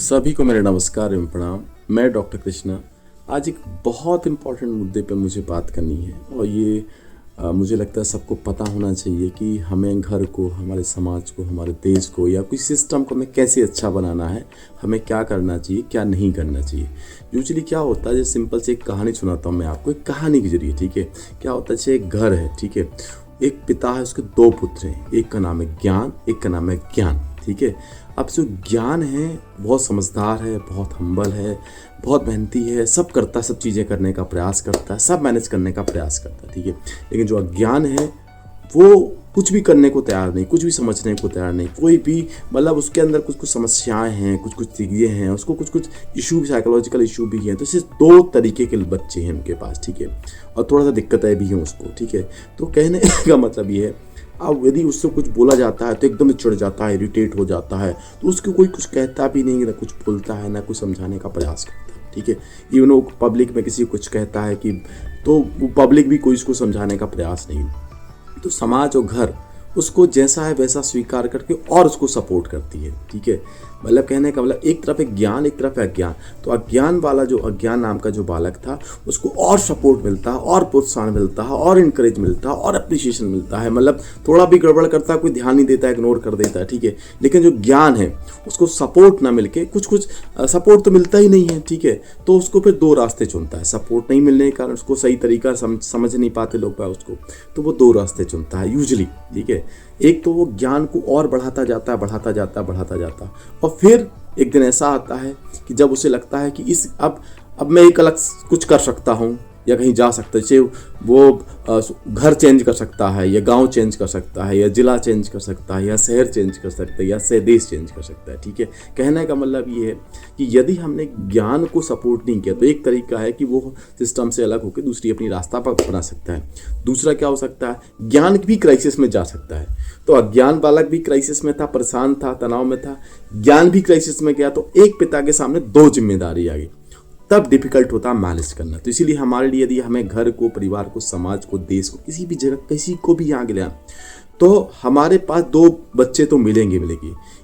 सभी को मेरा नमस्कार एवं प्रणाम। मैं डॉक्टर कृष्णा। आज एक बहुत इम्पोर्टेंट मुद्दे पे मुझे बात करनी है और ये मुझे लगता है सबको पता होना चाहिए कि हमें घर को, हमारे समाज को, हमारे देश को या कोई सिस्टम को हमें कैसे अच्छा बनाना है, हमें क्या करना चाहिए, क्या नहीं करना चाहिए। यूजुअली क्या होता है, जैसे सिंपल से एक कहानी सुनाता हूँ मैं आपको, एक कहानी के जरिए। ठीक है, क्या होता है, जैसे एक घर है, ठीक है, एक पिता है, उसके दो पुत्र हैं, एक का नाम है ज्ञान, एक का नाम है ज्ञान। ठीक है, अब जो ज्ञान है बहुत समझदार है, बहुत हम्बल है, बहुत मेहनती है, सब करता है, सब चीज़ें करने का प्रयास करता है, सब मैनेज करने का प्रयास करता है। ठीक है, लेकिन जो अज्ञान है वो कुछ भी करने को तैयार नहीं, कुछ भी समझने को तैयार नहीं, कोई भी मतलब उसके अंदर कुछ कुछ समस्याएं हैं, कुछ कुछ चीज़ें हैं, उसको कुछ कुछ इशू, साइकोलॉजिकल इशू भी हैं। तो सिर्फ दो तरीके के बच्चे हैं उनके पास। ठीक है, और थोड़ा सा दिक्कतें भी हैं उसको। ठीक है, तो कहने का मतलब ये है, अब यदि उससे कुछ बोला जाता है तो एकदम चिढ़ जाता है, इरिटेट हो जाता है, तो उसको कोई कुछ कहता भी नहीं, ना कुछ बोलता है, ना कुछ समझाने का प्रयास करता है। ठीक है, इवन वो पब्लिक में किसी को कुछ कहता है कि तो वो पब्लिक भी कोई उसको समझाने का प्रयास नहीं। तो समाज और घर उसको जैसा है वैसा स्वीकार करके और उसको सपोर्ट करती है। ठीक है, मतलब कहने का मतलब एक तरफ है ज्ञान, एक तरफ है अज्ञान। तो अज्ञान वाला, जो अज्ञान नाम का जो बालक था, उसको और सपोर्ट मिलता है, और प्रोत्साहन मिलता है, और इनकरेज मिलता है, और अप्रिशिएशन मिलता है। मतलब थोड़ा भी गड़बड़ करता है, कोई ध्यान नहीं देता है, इग्नोर कर देता है। ठीक है, लेकिन जो ज्ञान है उसको सपोर्ट ना मिलके, कुछ कुछ सपोर्ट तो मिलता ही नहीं है। ठीक है, तो उसको फिर दो रास्ते चुनता है। सपोर्ट नहीं मिलने के कारण उसको सही तरीका समझ नहीं पाते लोग उसको, तो वो दो रास्ते चुनता है यूजली। ठीक है, एक तो वो ज्ञान को और बढ़ाता जाता है, बढ़ाता जाता है, बढ़ाता जाता है, और फिर एक दिन ऐसा आता है कि जब उसे लगता है कि इस अब मैं एक अलग कुछ कर सकता हूँ या कहीं जा सकता है, जैसे वो घर चेंज कर सकता है, या गांव चेंज कर सकता है, या जिला चेंज कर सकता है, या शहर चेंज कर सकता है, या देश चेंज कर सकता है। ठीक है, कहने का मतलब ये है कि यदि हमने ज्ञान को सपोर्ट नहीं किया तो एक तरीका है कि वो सिस्टम से अलग होकर दूसरी अपनी रास्ता पर बना सकता है। दूसरा क्या हो सकता है, ज्ञान भी क्राइसिस में जा सकता है। तो अज्ञान बालक भी क्राइसिस में था, परेशान था, तनाव में था, ज्ञान भी क्राइसिस में गया, तो एक पिता के सामने दो जिम्मेदारी आ गई, तब डिफिकल्ट होता है मैनेज करना। तो इसीलिए हमारे लिए यदि हमें घर को, परिवार को, समाज को, देश को, किसी भी जगह किसी को भी आगे ले, तो हमारे पास दो बच्चे तो मिलेंगे।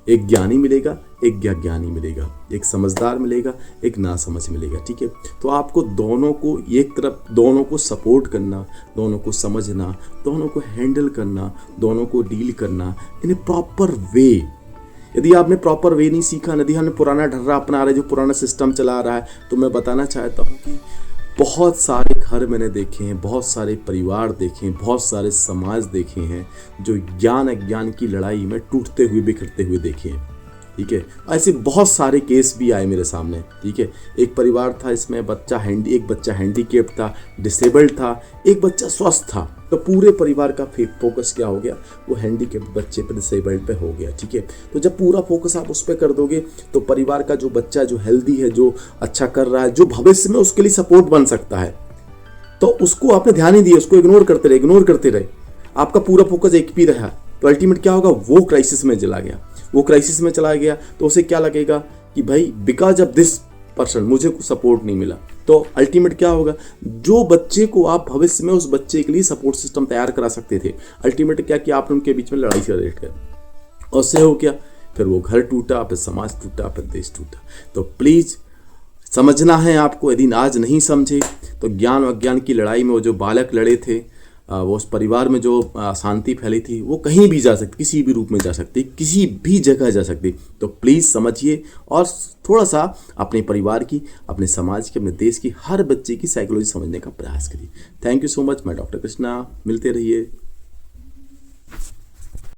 एक ज्ञानी मिलेगा, एक अज्ञानी मिलेगा, एक समझदार मिलेगा, एक नासमझ मिलेगा। ठीक है, तो आपको दोनों को एक तरफ, दोनों को सपोर्ट करना, दोनों को समझना, दोनों को हैंडल करना, दोनों को डील करना इन ए प्रॉपर वे। यदि आपने प्रॉपर वे नहीं सीखा, यदि हमने पुराना ढर्रा अपना रहे, जो पुराना सिस्टम चला रहा है, तो मैं बताना चाहता हूँ कि बहुत सारे घर मैंने देखे हैं, बहुत सारे परिवार देखे हैं, बहुत सारे समाज देखे हैं जो ज्ञान अज्ञान की लड़ाई में टूटते हुए, बिखरते हुए देखे हैं। ठीक है, ऐसे बहुत सारे केस भी आए मेरे सामने। ठीक है, एक परिवार था, इसमें एक बच्चा हैंडीकेप्ड था, डिसेबल्ड था, एक बच्चा स्वस्थ था। तो पूरे परिवार का फोकस क्या हो गया, वो हैंडीकेप्ड बच्चे पे, डिसेबल्ड पे हो गया। ठीक है, तो जब पूरा फोकस आप उस पर कर दोगे तो परिवार का जो बच्चा, जो हेल्दी है, जो अच्छा कर रहा है, जो भविष्य में उसके लिए सपोर्ट बन सकता है, तो उसको आपने ध्यान नहीं दिया, उसको इग्नोर करते रहे, आपका पूरा फोकस एक भी रहा, तो अल्टीमेट क्या होगा, वो क्राइसिस में चला गया। तो उसे क्या लगेगा कि भाई बिकॉज ऑफ दिस पर्सन मुझे कुछ सपोर्ट नहीं मिला। तो अल्टीमेट क्या होगा, जो बच्चे को आप भविष्य में उस बच्चे के लिए सपोर्ट सिस्टम तैयार करा सकते थे, अल्टीमेट क्या कि आपने उनके बीच में लड़ाई से रेट कर, और उससे हो क्या, फिर वो घर टूटा, फिर समाज टूटा, फिर देश टूटा। तो प्लीज समझना है आपको, यदि आज नहीं समझे तो ज्ञान और अज्ञान की लड़ाई में वो जो बालक लड़े थे, वो उस परिवार में जो शांति फैली थी, वो कहीं भी जा सकती, किसी भी रूप में जा सकती, किसी भी जगह जा सकती। तो प्लीज़ समझिए और थोड़ा सा अपने परिवार की, अपने समाज की, अपने देश की, हर बच्चे की साइकोलॉजी समझने का प्रयास करिए। Thank you so much. मैं डॉक्टर कृष्णा, मिलते रहिए।